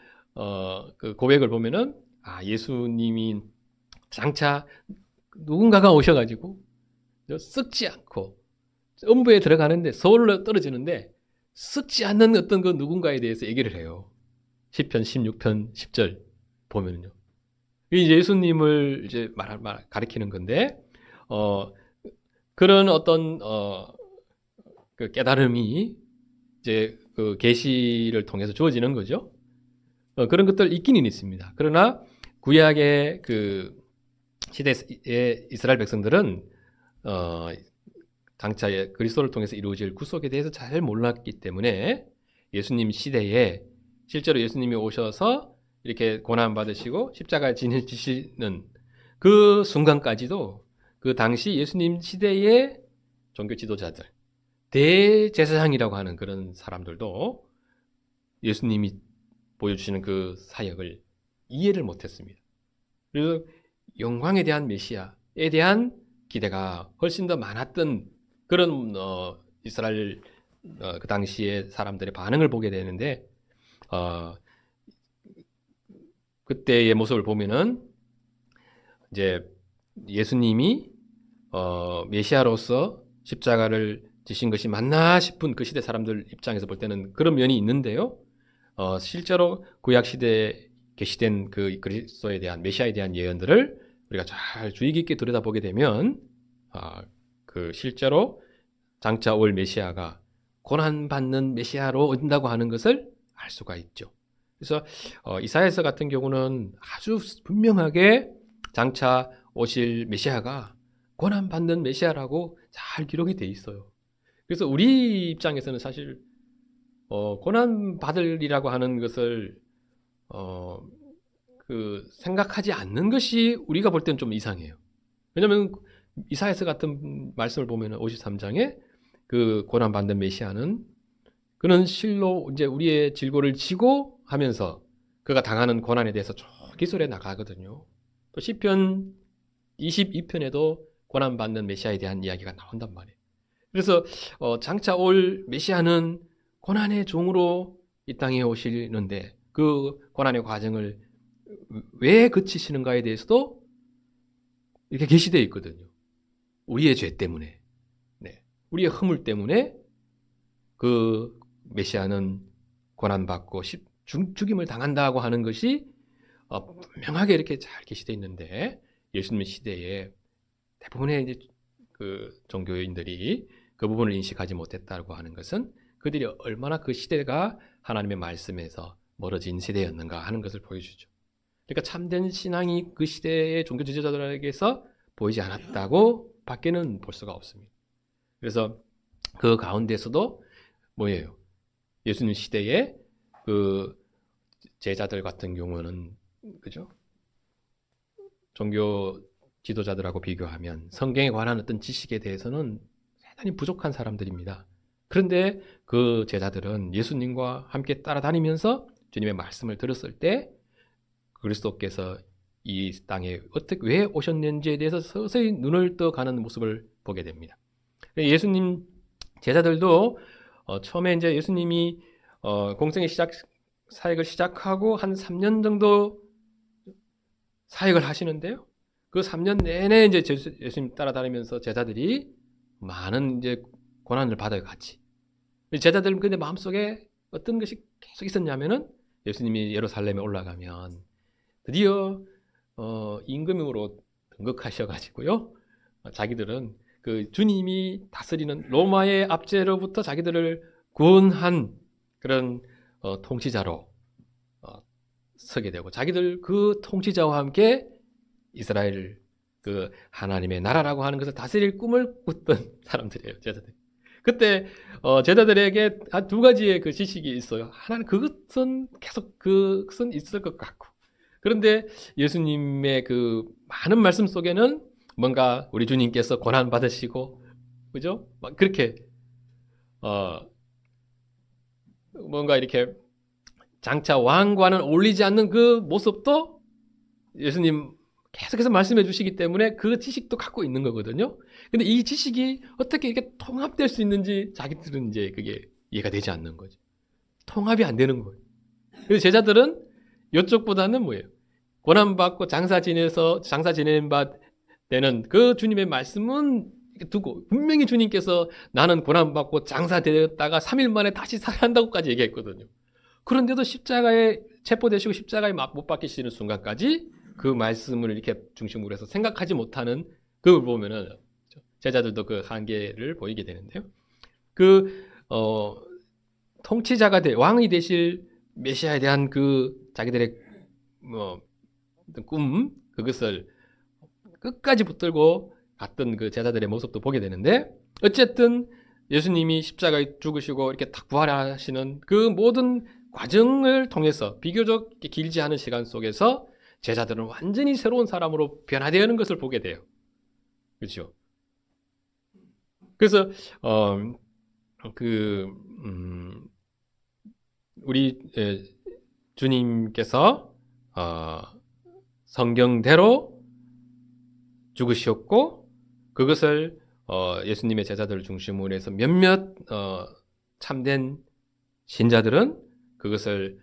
그 고백을 보면은 예수님이 장차 누군가가 오셔가지고 썩지 않고 음부에 들어가는데 서울로 떨어지는데 썩지 않는 어떤 그 누군가에 대해서 얘기를 해요. 시편 16편 10절 보면요, 이 예수님을 이제 가리키는 건데 그런 어떤 그 깨달음이 이제 그 계시를 통해서 주어지는 거죠. 그런 것들 있기는 있습니다. 그러나 구약의 그 시대의 이스라엘 백성들은 장차 그리스도를 통해서 이루어질 구속에 대해서 잘 몰랐기 때문에 예수님 시대에 실제로 예수님이 오셔서 이렇게 고난 받으시고 십자가에 지시는 그 순간까지도 그 당시 예수님 시대의 종교 지도자들, 대제사장이라고 하는 그런 사람들도 예수님이 보여주시는 그 사역을 이해를 못했습니다. 그래서 영광에 대한 메시아에 대한 기대가 훨씬 더 많았던 그런 이스라엘 그 당시의 사람들의 반응을 보게 되는데, 그때의 모습을 보면은 이제 예수님이 메시아로서 십자가를 지신 것이 맞나 싶은 그 시대 사람들 입장에서 볼 때는 그런 면이 있는데요. 실제로 구약 시대에 계시된 그 그리스도에 대한 메시아에 대한 예언들을 우리가 잘 주의 깊게 들여다보게 되면 그 실제로 장차 올 메시아가 고난받는 메시아로 온다고 하는 것을 알 수가 있죠. 그래서 이사야서 같은 경우는 아주 분명하게 장차 오실 메시아가 고난받는 메시아라고 잘 기록이 돼 있어요. 그래서 우리 입장에서는 사실 고난받으리라고 하는 것을 그 생각하지 않는 것이 우리가 볼 때는 좀 이상해요. 왜냐하면 이사야서 같은 말씀을 보면 53장에 그 고난받는 메시아는 그는 실로 이제 우리의 질고를 지고 하면서 그가 당하는 고난에 대해서 쭉 기술해 나가거든요. 또 시편 22편에도 고난받는 메시아에 대한 이야기가 나온단 말이에요. 그래서 장차 올 메시아는 고난의 종으로 이 땅에 오시는데 그 고난의 과정을 왜 거치시는가에 대해서도 이렇게 계시되어 있거든요. 우리의 죄 때문에, 우리의 허물 때문에 그 메시아는 고난받고 죽임을 당한다고 하는 것이 분명하게 이렇게 잘 계시되어 있는데, 예수님 시대에 대부분의 이제 그 종교인들이 그 부분을 인식하지 못했다고 하는 것은 그들이 얼마나 그 시대가 하나님의 말씀에서 멀어진 시대였는가 하는 것을 보여주죠. 그러니까 참된 신앙이 그 시대의 종교 지도자들에게서 보이지 않았다고 밖에는 볼 수가 없습니다. 그래서 그 가운데서도 뭐예요? 예수님 시대에 그 제자들 같은 경우는 그죠? 종교 지도자들하고 비교하면 성경에 관한 어떤 지식에 대해서는 대단히 부족한 사람들입니다. 그런데 그 제자들은 예수님과 함께 따라다니면서 주님의 말씀을 들었을 때 그리스도께서 이 땅에 어떻게 왜 오셨는지에 대해서 서서히 눈을 떠가는 모습을 보게 됩니다. 예수님 제자들도 처음에 이제 예수님이 공생의 사역을 시작하고 한 3년 정도 사역을 하시는데요. 그 3년 내내 이제 예수님 따라다니면서 제자들이 많은 이제 고난을 받아요, 같이. 제자들은 근데 마음속에 어떤 것이 계속 있었냐면은 예수님이 예루살렘에 올라가면 드디어 임금으로 등극하셔가지고요. 자기들은 그 주님이 다스리는 로마의 압제로부터 자기들을 구원한 그런 통치자로 서게 되고 자기들 그 통치자와 함께 이스라엘 그 하나님의 나라라고 하는 것을 다스릴 꿈을 꿨던 사람들이에요, 제자들. 그때 제자들에게 한 두 가지의 그 지식이 있어요. 하나는 그것은 계속 그것은 있을 것 같고, 그런데 예수님의 그 많은 말씀 속에는 뭔가 우리 주님께서 고난 받으시고, 그죠? 막 그렇게 뭔가 이렇게 장차 왕과는 어울리지 않는 그 모습도 예수님 계속해서 말씀해 주시기 때문에 그 지식도 갖고 있는 거거든요. 근데 이 지식이 어떻게 이렇게 통합될 수 있는지 자기들은 이제 그게 이해가 되지 않는 거죠. 통합이 안 되는 거예요. 그래서 제자들은 이쪽보다는 뭐예요? 고난받고 장사 지내는 바 되는 그 주님의 말씀은 두고 분명히 주님께서 나는 고난받고 장사되었다가 3일 만에 다시 살아난다고까지 얘기했거든요. 그런데도 십자가에 체포되시고 십자가에 못 박히시는 순간까지 그 말씀을 이렇게 중심으로 해서 생각하지 못하는 그걸 보면은 제자들도 그 한계를 보이게 되는데요. 그 통치자가 왕이 되실 메시아에 대한 그 자기들의 꿈 그것을 끝까지 붙들고 갔던 그 제자들의 모습도 보게 되는데, 어쨌든 예수님이 십자가에 죽으시고 이렇게 딱 부활하시는 그 모든 과정을 통해서 비교적 길지 않은 시간 속에서 제자들은 완전히 새로운 사람으로 변화되는 것을 보게 돼요. 그렇죠? 그래서 우리 주님께서 성경대로 죽으셨고 그것을 예수님의 제자들을 중심으로 해서 몇몇 참된 신자들은 그것을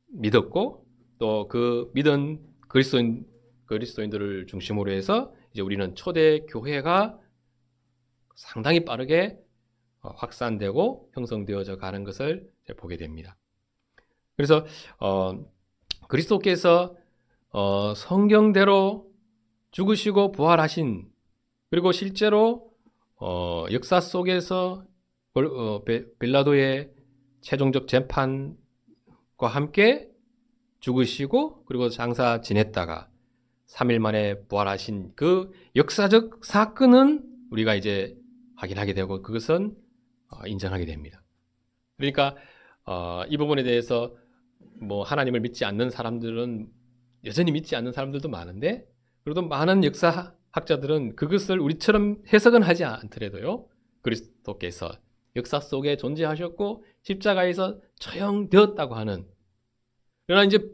믿었고 또 그 믿은 그리스도인들을 중심으로 해서 이제 우리는 초대 교회가 상당히 빠르게 확산되고 형성되어져 가는 것을 보게 됩니다. 그래서 그리스도께서 성경대로 죽으시고 부활하신, 그리고 실제로 역사 속에서 빌라도의 최종적 재판과 함께 죽으시고 그리고 장사 지냈다가 3일 만에 부활하신 그 역사적 사건은 우리가 이제 확인하게 되고 그것은 인정하게 됩니다. 그러니까 이 부분에 대해서 뭐 하나님을 믿지 않는 사람들은 여전히 믿지 않는 사람들도 많은데, 그래도 많은 역사학자들은 그것을 우리처럼 해석은 하지 않더라도요, 그리스도께서 역사 속에 존재하셨고 십자가에서 처형되었다고 하는, 그러나 이제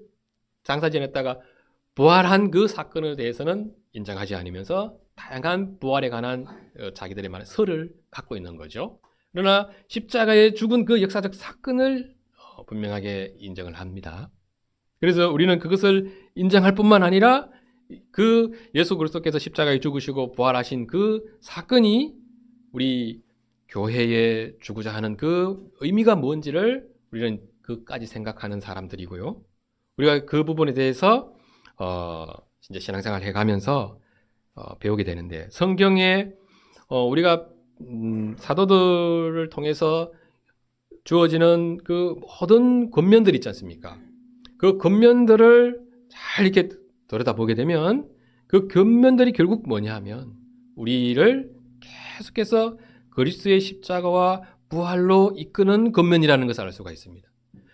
장사 지냈다가 부활한 그 사건에 대해서는 인정하지 않으면서 다양한 부활에 관한 자기들의 많은 설을 갖고 있는 거죠. 그러나 십자가에 죽은 그 역사적 사건을 분명하게 인정을 합니다. 그래서 우리는 그것을 인정할 뿐만 아니라 그 예수 그리스도께서 십자가에 죽으시고 부활하신 그 사건이 우리 교회에 주고자 하는 그 의미가 뭔지를 우리는 그까지 생각하는 사람들이고요. 우리가 그 부분에 대해서 이제 신앙생활 해가면서 배우게 되는데, 성경에 우리가 사도들을 통해서 주어지는 그 모든 권면들 있지 않습니까? 그 권면들을 잘 이렇게 들여다보게 되면 그 권면들이 결국 뭐냐 하면 우리를 계속해서 그리스도의 십자가와 부활로 이끄는 권면이라는 것을 알 수가 있습니다.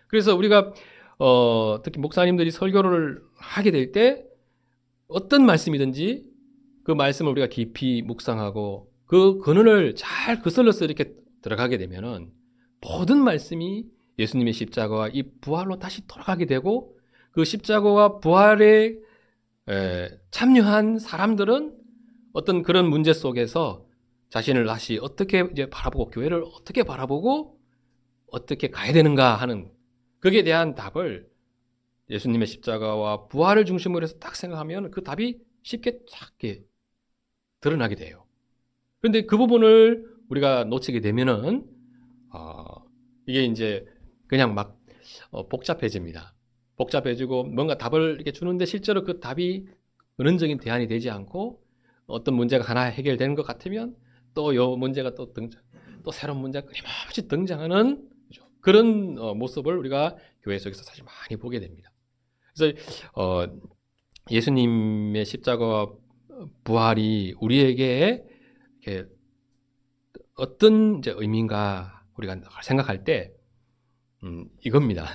그래서 우리가 특히 목사님들이 설교를 하게 될 때 어떤 말씀이든지 그 말씀을 우리가 깊이 묵상하고 그 근원을 잘 거슬러서 이렇게 들어가게 되면은 모든 말씀이 예수님의 십자가와 이 부활로 다시 돌아가게 되고 그 십자가와 부활에 참여한 사람들은 어떤 그런 문제 속에서 자신을 다시 어떻게 이제 바라보고 교회를 어떻게 바라보고 어떻게 가야 되는가 하는 거기에 대한 답을 예수님의 십자가와 부활을 중심으로 해서 딱 생각하면 그 답이 쉽게 쫙 드러나게 돼요. 그런데 그 부분을 우리가 놓치게 되면은 이게 이제 그냥 막 복잡해집니다. 복잡해지고 뭔가 답을 이렇게 주는데 실제로 그 답이 근원적인 대안이 되지 않고 어떤 문제가 하나 해결되는 것 같으면 또 요 문제가 또 새로운 문제가 끊임없이 등장하는 그런 모습을 우리가 교회 속에서 사실 많이 보게 됩니다. 그래서 예수님의 십자가와 부활이 우리에게 이렇게 어떤 이제 의미인가 우리가 생각할 때 이겁니다.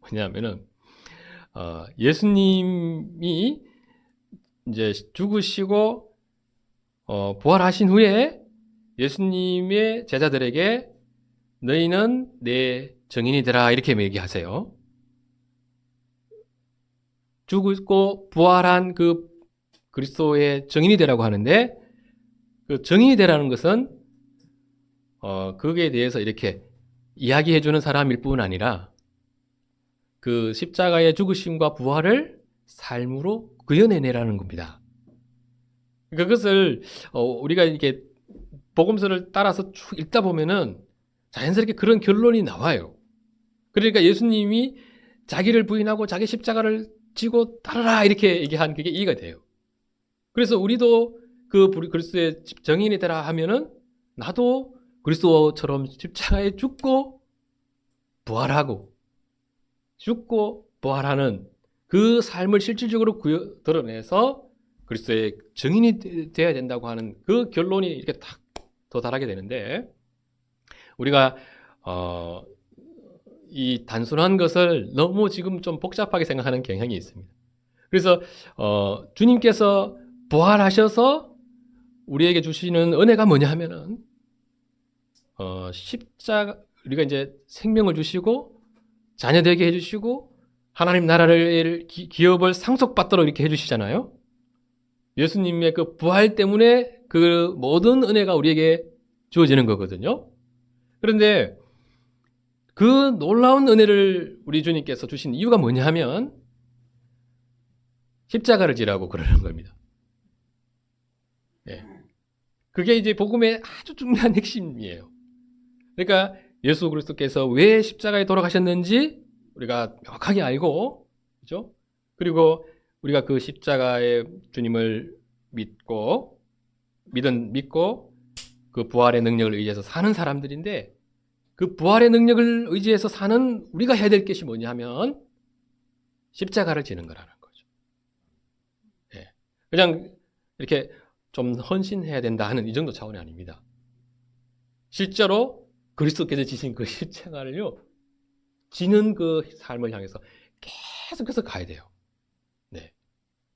뭐냐면은 예수님이 이제 죽으시고 부활하신 후에 예수님의 제자들에게 너희는 내 증인이 되라 이렇게 얘기하세요. 죽고 부활한 그 그리스도의 증인이 되라고 하는데 그 증인이 되라는 것은 그에 대해서 이렇게 이야기해 주는 사람일 뿐 아니라 그 십자가의 죽으심과 부활을 삶으로 구현해내라는 겁니다. 그것을 우리가 이렇게 복음서를 따라서 쭉 읽다 보면은 자연스럽게 그런 결론이 나와요. 그러니까 예수님이 자기를 부인하고 자기 십자가를 지고 따르라 이렇게 얘기한 그게 이해가 돼요. 그래서 우리도 그 그리스도의 증인이 되라 하면은 나도 그리스도처럼 십자가에 죽고 부활하고 죽고 부활하는 그 삶을 실질적으로 드러내서 그리스도의 증인이 되어야 된다고 하는 그 결론이 이렇게 딱 도달하게 되는데 우리가 이 단순한 것을 너무 지금 좀 복잡하게 생각하는 경향이 있습니다. 그래서 주님께서 부활하셔서 우리에게 주시는 은혜가 뭐냐 하면은 십자가 우리가 이제 생명을 주시고 자녀 되게 해주시고 하나님 나라를 기업을 상속받도록 이렇게 해주시잖아요. 예수님의 그 부활 때문에 그 모든 은혜가 우리에게 주어지는 거거든요. 그런데 그 놀라운 은혜를 우리 주님께서 주신 이유가 뭐냐 하면 십자가를 지라고 그러는 겁니다. 네. 그게 이제 복음의 아주 중요한 핵심이에요. 그러니까 예수 그리스도께서 왜 십자가에 돌아가셨는지 우리가 명확하게 알고, 그렇죠? 그리고 우리가 그 십자가의 주님을 믿고 그 부활의 능력을 의지해서 사는 사람들인데 그 부활의 능력을 의지해서 사는 우리가 해야 될 것이 뭐냐 하면 십자가를 지는 거라는 거죠. 네. 그냥 이렇게 좀 헌신해야 된다 하는 이 정도 차원이 아닙니다. 실제로 그리스도께서 지신 그 십자가를요 지는 그 삶을 향해서 계속해서 가야 돼요. 네.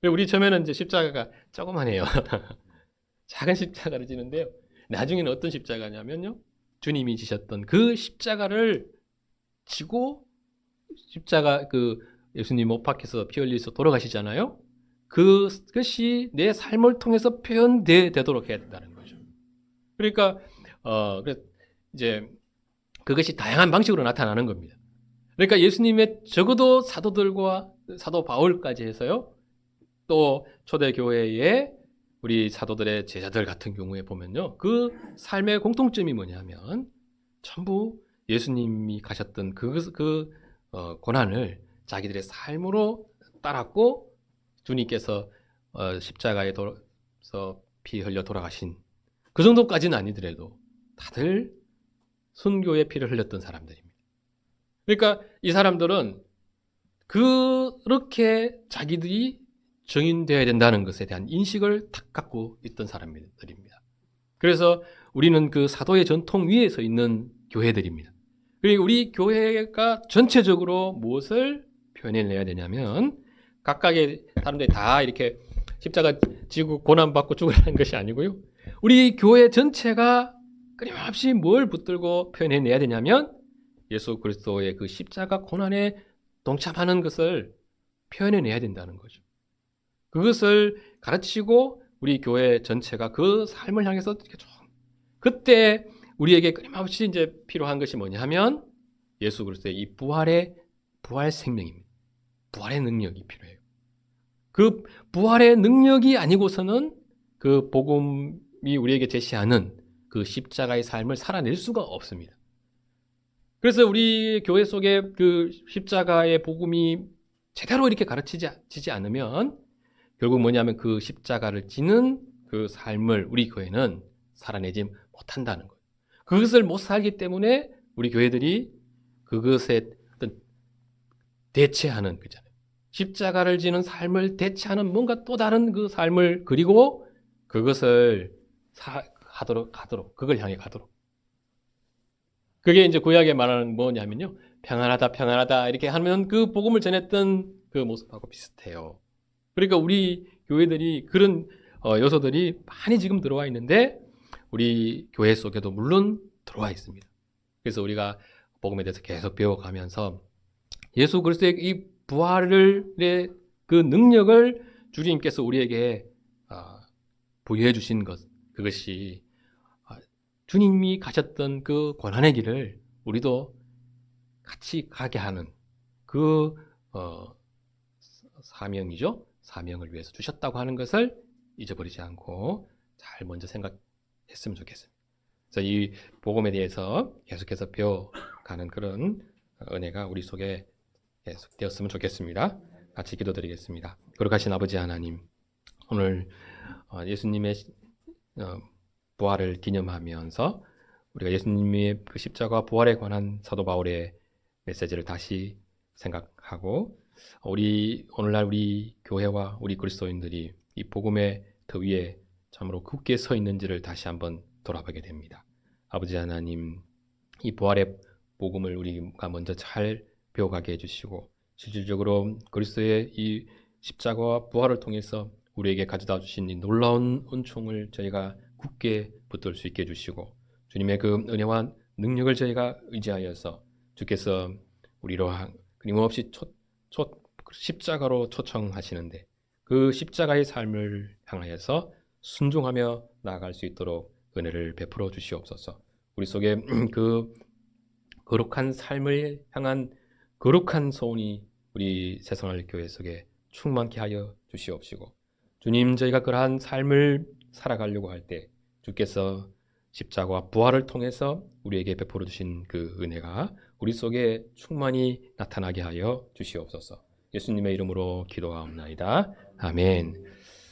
우리 처음에는 이제 십자가가 조그만해요. 작은 십자가를 지는데요. 나중에는 어떤 십자가냐면요. 주님이 지셨던 그 십자가를 지고 십자가 그 예수님 못 박혀서 피 흘려서 돌아가시잖아요. 그것이 내 삶을 통해서 표현되도록 해야 된다는 거죠. 그러니까 이제 그것이 다양한 방식으로 나타나는 겁니다. 그러니까 예수님의 적어도 사도들과 사도 바울까지 해서요. 또 초대 교회의 우리 사도들의 제자들 같은 경우에 보면요. 그 삶의 공통점이 뭐냐면 전부 예수님이 가셨던 그 고난을 자기들의 삶으로 따랐고 주님께서 십자가에 피 흘려 돌아가신 그 정도까지는 아니더라도 다들 순교의 피를 흘렸던 사람들입니다. 그러니까 이 사람들은 그렇게 자기들이 정인되어야 된다는 것에 대한 인식을 탁 갖고 있던 사람들입니다. 그래서 우리는 그 사도의 전통 위에 서 있는 교회들입니다. 그리고 우리 교회가 전체적으로 무엇을 표현해내야 되냐면 각각의 사람들이 다 이렇게 십자가 지고 고난받고 죽으라는 것이 아니고요. 우리 교회 전체가 끊임없이 뭘 붙들고 표현해내야 되냐면 예수 그리스도의 그 십자가 고난에 동참하는 것을 표현해내야 된다는 거죠. 그것을 가르치고 우리 교회 전체가 그 삶을 향해서 이렇게 좀 그때 우리에게 끊임없이 이제 필요한 것이 뭐냐 하면 예수 그리스도의 이 부활 생명입니다. 부활의 능력이 필요해요. 그 부활의 능력이 아니고서는 그 복음이 우리에게 제시하는 그 십자가의 삶을 살아낼 수가 없습니다. 그래서 우리 교회 속에 그 십자가의 복음이 제대로 이렇게 가르치지 않으면 결국 뭐냐면 그 십자가를 지는 그 삶을 우리 교회는 살아내지 못한다는 거예요. 그것을 못 살기 때문에 우리 교회들이 그것에 어떤 대체하는 거잖아요. 십자가를 지는 삶을 대체하는 뭔가 또 다른 그 삶을 그리고 그것을 가도록 그걸 향해 가도록. 그게 이제 구약에 말하는 뭐냐면요. 평안하다 이렇게 하면 그 복음을 전했던 그 모습하고 비슷해요. 그러니까 우리 교회들이 그런 요소들이 많이 지금 들어와 있는데 우리 교회 속에도 물론 들어와 있습니다. 그래서 우리가 복음에 대해서 계속 배워가면서 예수 그리스도의 이 부활의 그 능력을 주님께서 우리에게 부여해 주신 것, 그것이 주님이 가셨던 그 고난의 길을 우리도 같이 가게 하는 그 사명이죠. 사명을 위해서 주셨다고 하는 것을 잊어버리지 않고 잘 먼저 생각했으면 좋겠습니다. 그래서 이 복음에 대해서 계속해서 배워가는 그런 은혜가 우리 속에 계속되었으면 좋겠습니다. 같이 기도드리겠습니다. 거룩하신 아버지 하나님, 오늘 예수님의 부활을 기념하면서 우리가 예수님의 그 십자가 부활에 관한 사도 바울의 메시지를 다시 생각하고 오늘날 우리 교회와 우리 그리스도인들이 이 복음의 더 위에 참으로 굳게 서 있는지를 다시 한번 돌아보게 됩니다. 아버지 하나님, 이 부활의 복음을 우리가 먼저 잘 배워가게 해주시고 실질적으로 그리스도의 이 십자가와 부활을 통해서 우리에게 가져다 주신 이 놀라운 은총을 저희가 굳게 붙들 수 있게 해주시고 주님의 그 은혜와 능력을 저희가 의지하여서 주께서 우리로 끊임없이 십자가로 초청하시는데 그 십자가의 삶을 향하여서 순종하며 나아갈 수 있도록 은혜를 베풀어 주시옵소서. 우리 속에 그 거룩한 삶을 향한 거룩한 소원이 우리 새성할 교회 속에 충만케 하여 주시옵시고 주님, 저희가 그러한 삶을 살아가려고 할 때 주께서 십자가와 부활을 통해서 우리에게 베풀어 주신 그 은혜가 우리 속에 충만히 나타나게 하여 주시옵소서. 예수님의 이름으로 기도하옵나이다. 아멘.